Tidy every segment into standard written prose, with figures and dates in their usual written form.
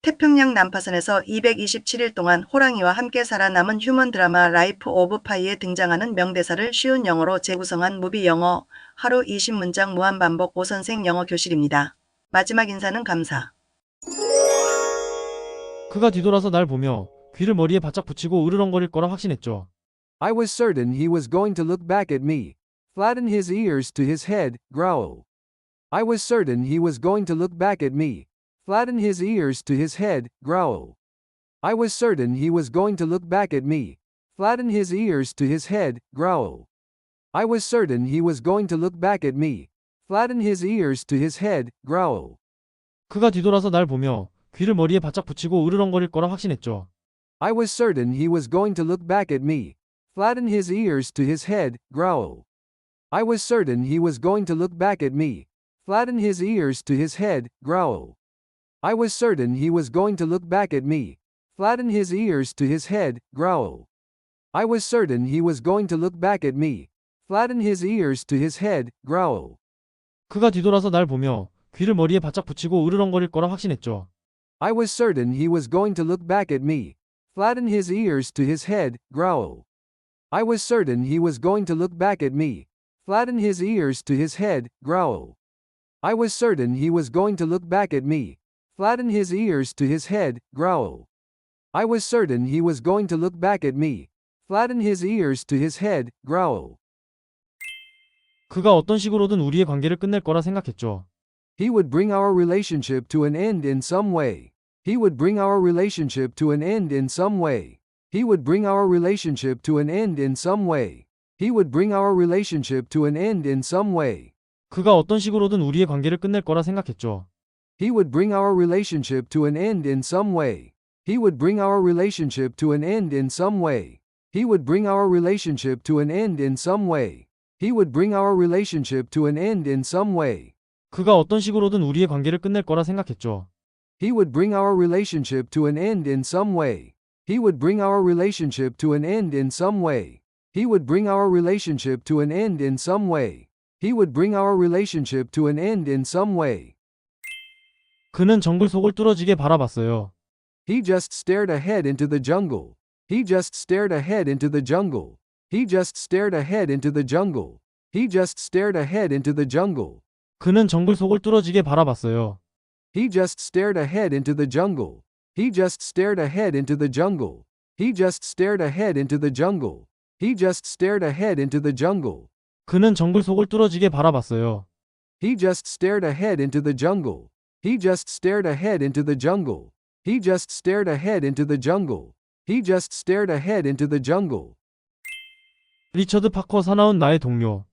태평양 난파선에서 227일 동안 호랑이와 함께 살아남은 휴먼 드라마 라이프 오브 파이에 등장하는 명대사를 쉬운 영어로 재구성한 무비 영어 하루 20문장 무한반복 오선생 영어 교실입니다. 마지막 인사는 감사. 그가 뒤돌아서 날 보며 귀를 머리에 바짝 붙이고 으르렁거릴 거라 확신했죠. I was certain he was going to look back at me, flatten his ears to his head, growl. I was certain he was going to look back at me, flatten his ears to his head, growl. I was certain he was going to look back at me, flatten his ears to his head, growl. I was certain he was going to look back at me, flatten his ears to his head, growl. 그가 뒤돌아서 날 보며 귀를 머리에 바짝 붙이고 으르렁거릴 거라 확신했죠. I was certain he was going to look back at me, flatten his ears to his head, growl. I was certain he was going to look back at me, flatten his ears to his head, growl. I was certain he was going to look back at me, flatten his ears to his head, growl. I was certain he was going to look back at me, flatten his ears to his head, growl. 그가 뒤돌아서 날 보며 귀를 머리에 바짝 붙이고 으르렁거릴 거라 확신했죠. I was certain he was going to look back at me, flatten his ears to his head, growl. I was certain he was going to look back at me, flatten his ears to his head, growl. I was certain he was going to look back at me, flatten his ears to his head, growl. I was certain he was going to look back at me, flatten his ears to his head, growl. 그가 어떤 식으로든 우리의 관계를 끝낼 거라 생각했죠. He would bring our relationship to an end in some way. He would bring our relationship to an end in some way. He would bring our relationship to an end in some way. He would bring our relationship to an end in some way. 그가 어떤 식으로든 우리의 관계를 끝낼 거라 생각했죠. He would bring our relationship to an end in some way. He would bring our relationship to an end in some way. He would bring our relationship to an end in some way. He would bring our relationship to an end in some way. 그가 어떤 식으로든 우리의 관계를 끝낼 거라 생각했죠. He would bring our relationship to an end in some way. He would bring our relationship to an end in some way. He would bring our relationship to an end in some way. He would bring our relationship to an end in some way. 그는 정글 속을 뚫어지게 바라봤어요. He just stared ahead into the jungle. He just stared ahead into the jungle. He just stared ahead into the jungle. He just stared ahead into the jungle. 그는 정글 속을 뚫어지게 바라봤어요. He just stared ahead into the jungle. He just stared ahead into the jungle. He just stared ahead into the jungle. He just stared ahead into the jungle. 그는 정글 속을 뚫어지게 바라봤어요. He just stared ahead into the jungle. He just stared ahead into the jungle. He just stared ahead into the jungle. He just stared ahead into the jungle. 리처드 파커 사나운 나의 동료.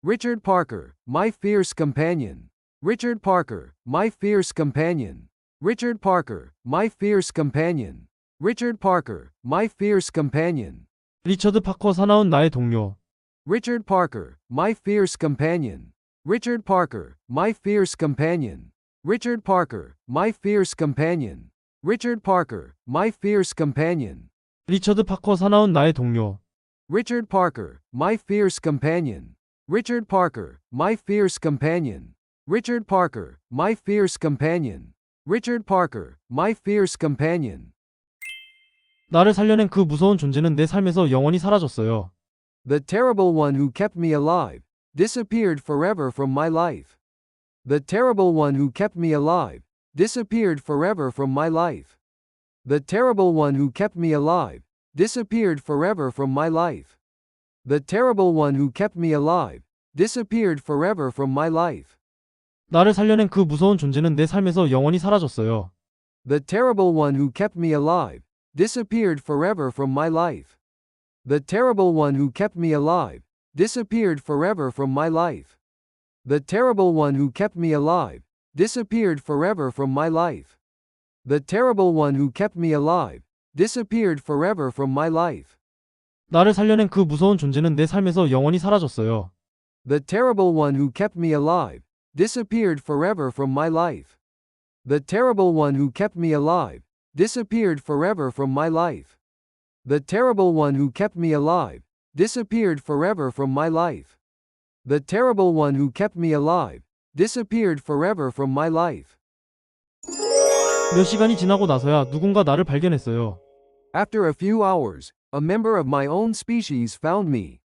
Richard Parker, my fierce companion. Richard Parker, my fierce companion. Richard Parker, my fierce companion. Richard Parker, my fierce companion. 리처드 파커 사나운 나의 동료. Richard Parker, my fierce companion. Richard Parker, my fierce companion. Richard Parker, my fierce companion. Richard Parker, my fierce companion. 리처드 파커 사나운 나의 동료. Richard Parker, my fierce companion. Richard Parker, my fierce companion. Richard Parker, my fierce companion. Richard Parker, my fierce companion. 나를 살려낸 그 무서운 존재는 내 삶에서 영원히 사라졌어요. The terrible one who kept me alive disappeared forever from my life. The terrible one who kept me alive disappeared forever from my life. The terrible one who kept me alive disappeared forever from my life. The terrible one who kept me alive disappeared forever from my life. 나를 살려낸 그 무서운 존재는 내 삶에서 영원히 사라졌어요. The terrible one who kept me alive disappeared forever from my life. The terrible one who kept me alive disappeared forever from my life. The terrible one who kept me alive disappeared forever from my life. The terrible one who kept me alive disappeared forever from my life. 나를 살려낸 그 무서운 존재는 내 삶에서 영원히 사라졌어요. The terrible one who kept me alive disappeared forever from my life. The terrible one who kept me alive disappeared forever from my life. The terrible one who kept me alive disappeared forever from my life. The terrible one who kept me alive disappeared forever from my life. 몇 시간이 지나고 나서야 누군가 나를 발견했어요. After a few hours, a member of my own species found me.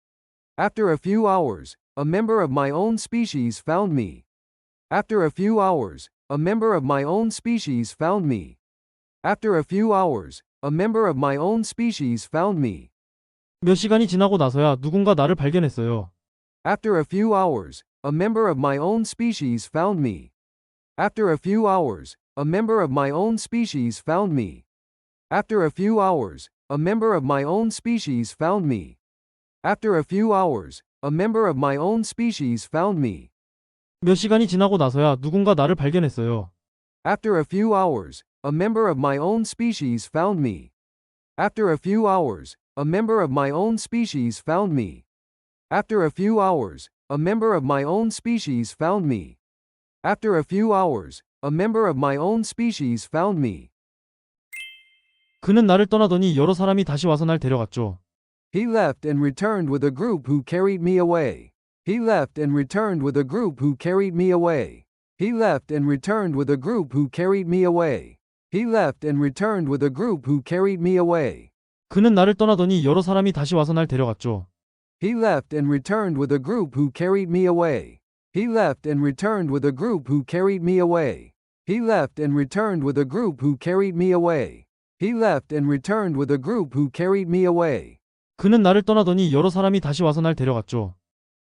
After a few hours, a member of my own species found me. After a few hours, a member of my own species found me. After a few hours, a member of my own species found me. 몇 시간이 지나고 나서야 누군가 나를 발견했어요. After a few hours, a member of my own species found me. After a few hours, a member of my own species found me. After a few hours, a member of my own species found me. After a few hours, a member of my own species found me. 몇 시간이 지나고 나서야 누군가 나를 발견했어요. After a few hours, a member of my own species found me. After a few hours, a member of my own species found me. After a few hours, a member of my own species found me. After a few hours, a member of my own species found me. 그는 나를 떠나더니 여러 사람이 다시 와서 날 데려갔죠. He left and returned with a group who carried me away. He left and returned with a group who carried me away. He left and returned with a group who carried me away. He left and returned with a group who carried me away. 그는 나를 떠나더니 여러 사람이 다시 와서 날 데려갔죠. He left and returned with a group who carried me away. He left and returned with a group who carried me away. He left and returned with a group who carried me away. He left and returned with a group who carried me away. 그는 나를 떠나더니 여러 사람이 다시 와서 날 데려갔죠.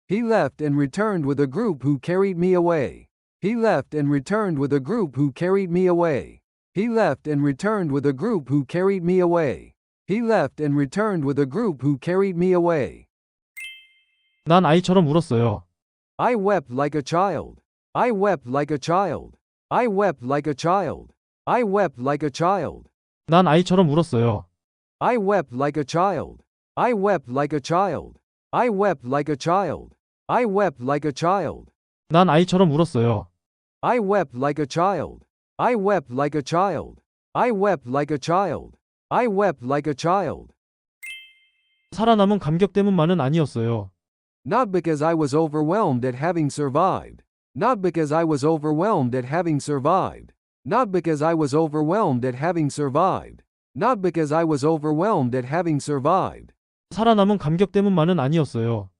He left and returned with a group who carried me away. He left and returned with a group who carried me away. He left and returned with a group who carried me away. He left and returned with a group who carried me away. 난 아이처럼 울었어요. I wept like a child. I wept like a child. I wept like a child. I wept like a child. 난 아이처럼 울었어요. I wept like a child. I wept like a child. I wept like a child. I wept like a child. 난 아이처럼 울었어요. I wept like a child. I wept like a child. I wept like a child. I wept like a child. 살아남은 감격 때문만은 아니었어요. Not because I was overwhelmed at having survived. Not because I was overwhelmed at having survived. Not because I was overwhelmed at having survived. Not because I was overwhelmed at having survived. 살아남은 감격 때문만은 아니었어요.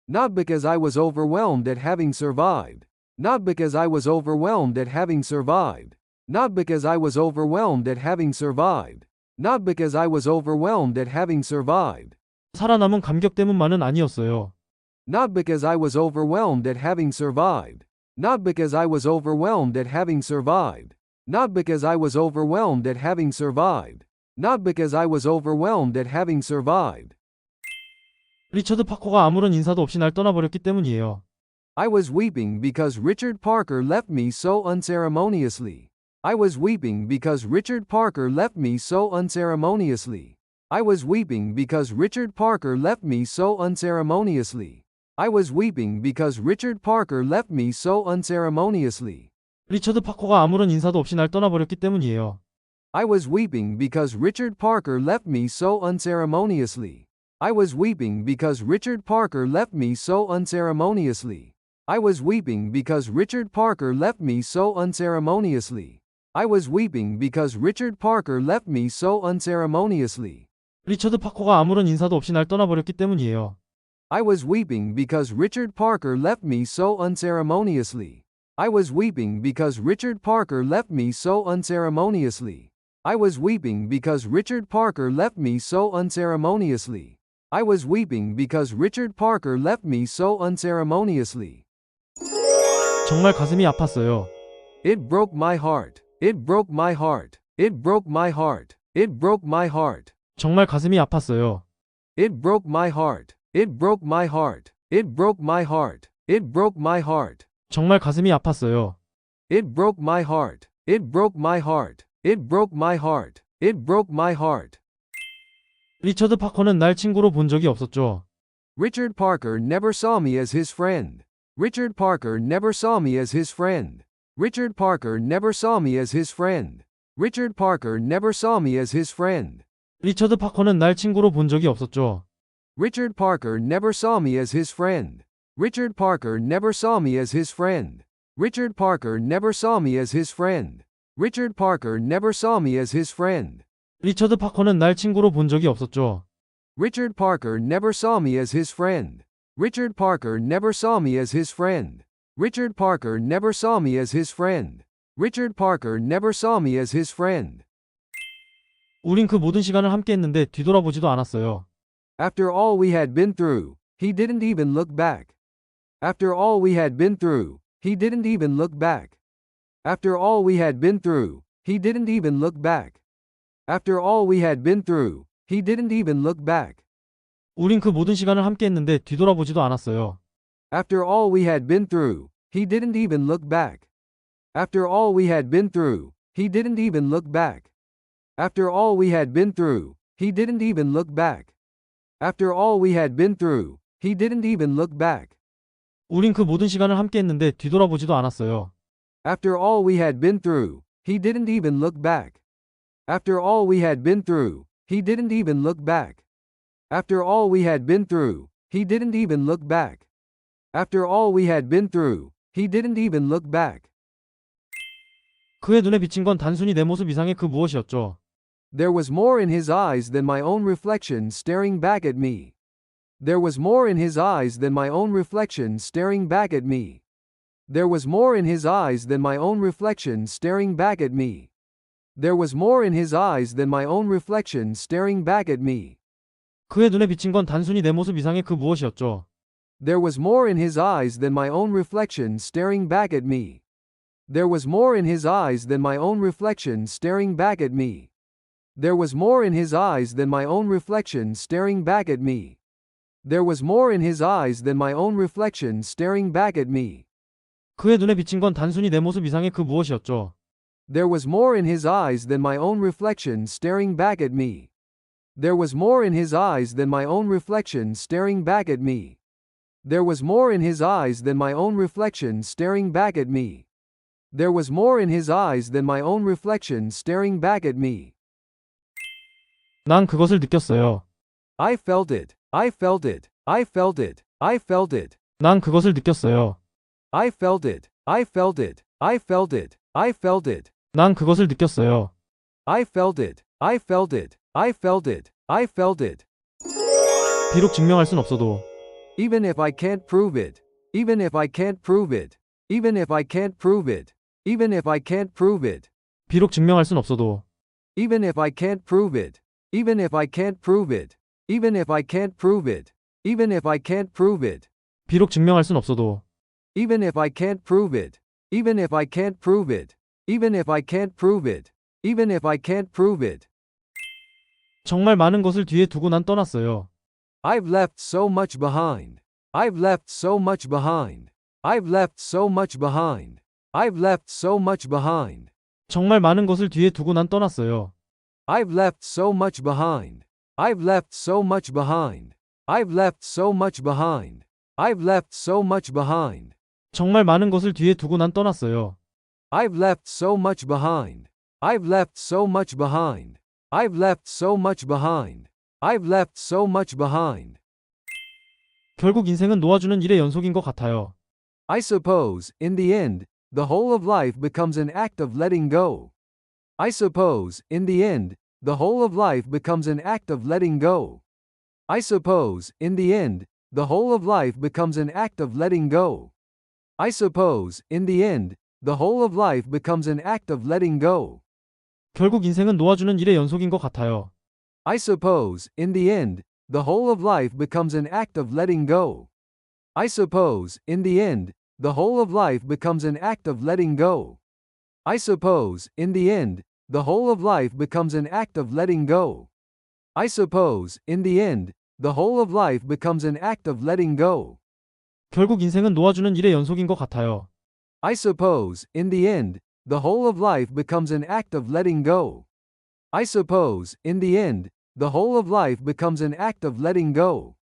Not because I was overwhelmed at having survived. Not because I was overwhelmed at having survived. Not because I was overwhelmed at having survived. Not because I was overwhelmed at having survived. 살아남은 감격 때문만은 아니었어요. Not because I was overwhelmed at having survived. Not because I was overwhelmed at having survived. Not because I was overwhelmed at having survived. Not because I was overwhelmed at having survived. 리처드 파커가 아무런 인사도 없이 날 떠나버렸기 때문이에요. I was weeping because Richard Parker left me so unceremoniously. I was weeping because Richard Parker left me so unceremoniously. I was weeping because Richard Parker left me so unceremoniously. I was weeping because Richard Parker left me so unceremoniously. 리처드 파커가 아무런 인사도 없이 날 떠나버렸기 때문이에요. I was weeping because Richard Parker left me so unceremoniously. I was weeping because Richard Parker left me so unceremoniously. I was weeping because Richard Parker left me so unceremoniously. I was weeping because Richard Parker left me so unceremoniously. 리처드 파커가 아무런 인사도 없이 날 떠나버렸기 때문이에요. I was weeping because Richard Parker left me so unceremoniously. I was weeping because Richard Parker left me so unceremoniously. I was weeping because Richard Parker left me so unceremoniously. I was weeping because Richard Parker left me so unceremoniously. 정말 가슴이 아팠어요. It broke my heart. It broke my heart. It broke my heart. It broke my heart. 정말 가슴이 아팠어요. It broke my heart. It broke my heart. It broke my heart. It broke my heart. 정말 가슴이 아팠어요. It broke my heart. It broke my heart. It broke my heart. It broke my heart. 리처드 파커는 날 친구로 본 적이 없었죠. Richard Parker never saw me as his friend. Richard Parker never saw me as his friend. Richard Parker never saw me as his friend. Richard Parker never saw me as his friend. 리처드 파커는 날 친구로 본 적이 없었죠. Richard Parker never saw me as his friend. Richard Parker never saw me as his friend. Richard Parker never saw me as his friend. Richard Parker never saw me as his friend. 리처드 파커는 날 친구로 본 적이 없었죠. Richard Parker never saw me as his friend. Richard Parker never saw me as his friend. Richard Parker never saw me as his friend. Richard Parker never saw me as his friend. 우린 그 모든 시간을 함께 했는데 뒤돌아보지도 않았어요. After all we had been through, he didn't even look back. After all we had been through, he didn't even look back. After all we had been through, he didn't even look back. After all we had been through, he didn't even look back. 우린 그 모든 시간을 함께 했는데 뒤돌아보지도 않았어요. After all we had been through, he didn't even look back. After all we had been through, he didn't even look back. After all we had been through, he didn't even look back. After all we had been through, he didn't even look back. 우린 그 모든 시간을 함께 했는데 뒤돌아보지도 않았어요. After all we had been through, he didn't even look back. After all we had been through, he didn't even look back. After all we had been through, he didn't even look back. After all we had been through, he didn't even look back. 그의 눈에 비친 건 단순히 내 모습 이상의 그 무엇이었죠. There was more in his eyes than my own reflection staring back at me. There was more in his eyes than my own reflection staring back at me. There was more in his eyes than my own reflection staring back at me. There was more in his eyes than my own reflection staring back at me. 그의 눈에 비친 건 단순히 내 모습 이상의 그 무엇이었죠. There was more in his eyes than my own reflection staring back at me. There was more in his eyes than my own reflection staring back at me. There was more in his eyes than my own reflection staring back at me. There was more in his eyes than my own reflection staring back at me. 그의 눈에 비친 건 단순히 내 모습 이상의 그 무엇이었죠. There was more in his eyes than my own reflection staring back at me. There was more in his eyes than my own reflection staring back at me. There was more in his eyes than my own reflection staring back at me. There was more in his eyes than my own reflection staring back at me. 난 그것을 느꼈어요. I felt it. I felt it. I felt it. I felt it. 난 그것을 느꼈어요. I felt it. I felt it. I felt it. I felt it. 난 그것을 느꼈어요. I felt it. I felt it. I felt it. I felt it. 비록 증명할 순 없어도 Even if I can't prove it. Even if I can't prove it. Even if I can't prove it. Even if I can't prove it. 비록 증명할 순 없어도 Even if I can't prove it. Even if I can't prove it. Even if I can't prove it. Even if I can't prove it. 비록 증명할 순 없어도 Even if I can't prove it. Even if I can't prove it. Even if I can't prove it. Even if I can't prove it. 정말 많은 것을 뒤에 두고 난 떠났어요. I've left so much behind. I've left so much behind. I've left so much behind. I've left so much behind. 정말 많은 것을 뒤에 두고 난 떠났어요. I've left so much behind. I've left so much behind. I've left so much behind. I've left so much behind. 정말 많은 것을 뒤에 두고 난 떠났어요. I've left so much behind. I've left so much behind. I've left so much behind. I've left so much behind. 결국 인생은 놓아주는 일의 연속인 것 같아요. I suppose, in the end, the whole of life becomes an act of letting go. I suppose, in the end, the whole of life becomes an act of letting go. I suppose, in the end, the whole of life becomes an act of letting go. I suppose, in the end, the whole of life becomes an act of letting go. 결국 인생은 놓아주는 일의 연속인 것 같아요. I suppose, in the end, the whole of life becomes an act of letting go. I suppose, in the end, the whole of life becomes an act of letting go. I suppose, in the end, the whole of life becomes an act of letting go. I suppose, in the end, the whole of life becomes an act of letting go. 결국 인생은 놓아주는 일의 연속인 것 같아요. I suppose, in the end, the whole of life becomes an act of letting go. I suppose, in the end, the whole of life becomes an act of letting go.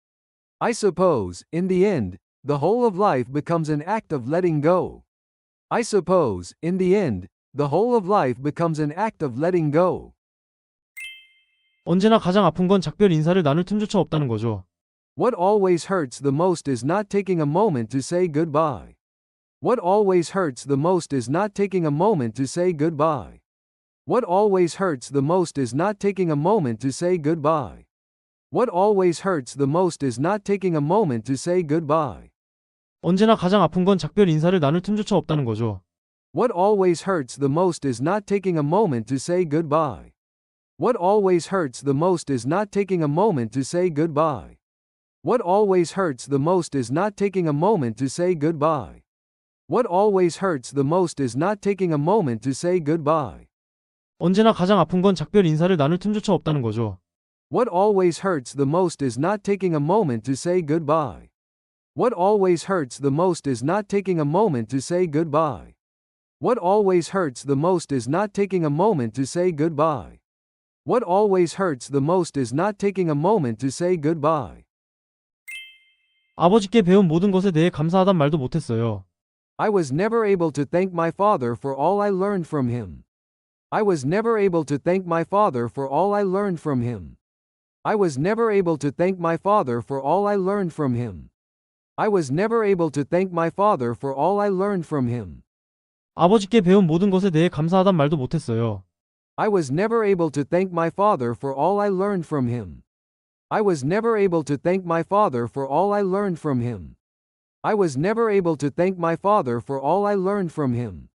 I suppose, in the end, the whole of life becomes an act of letting go. I suppose, in the end, the whole of life becomes an act of letting go. 언제나 가장 아픈 건 작별 인사를 나눌 틈조차 없다는 거죠. What always hurts the most is not taking a moment to say goodbye. What always hurts the most is not taking a moment to say goodbye. What always hurts the most is not taking a moment to say goodbye. What always hurts the most is not taking a moment to say goodbye. 언제나 가장 아픈 건 작별 인사를 나눌 틈조차 없다는 거죠. What always hurts the most is not taking a moment to say goodbye. What always hurts the most is not taking a moment to say goodbye. What always hurts the most is not taking a moment to say goodbye. What always hurts the most is not taking a moment to say goodbye. 언제나 가장 아픈 건 작별 인사를 나눌 틈조차 없다는 거죠. What always hurts the most is not taking a moment to say goodbye. What always hurts the most is not taking a moment to say goodbye. What always hurts the most is not taking a moment to say goodbye. What always hurts the most is not taking a moment to say goodbye. 아버지께 배운 모든 것에 대해 감사하단 말도 못했어요. I was never able to thank my father for all I learned from him. I was never able to thank my father for all I learned from him. I was never able to thank my father for all I learned from him. I was never able to thank my father for all I learned from him. 아버지께 배운 모든 것에 대해 감사하단 말도 못했어요. I was never able to thank my father for all I learned from him. I was never able to thank my father for all I learned from him. I was never able to thank my father for all I learned from him.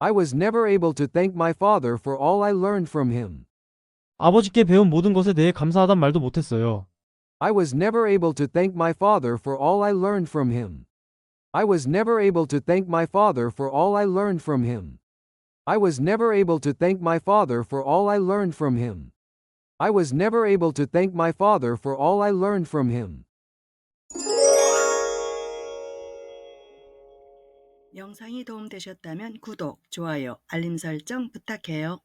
I was never able to thank my father for all I learned from him. 아버지께 배운 모든 것에 대해 감사하단 말도 못했어요. I was never able to thank my father for all I learned from him. I was never able to thank my father for all I learned from him. I was never able to thank my father for all I learned from him. I was never able to thank my father for all I learned from him. 영상이 도움되셨다면 구독, 좋아요, 알림 설정 부탁해요.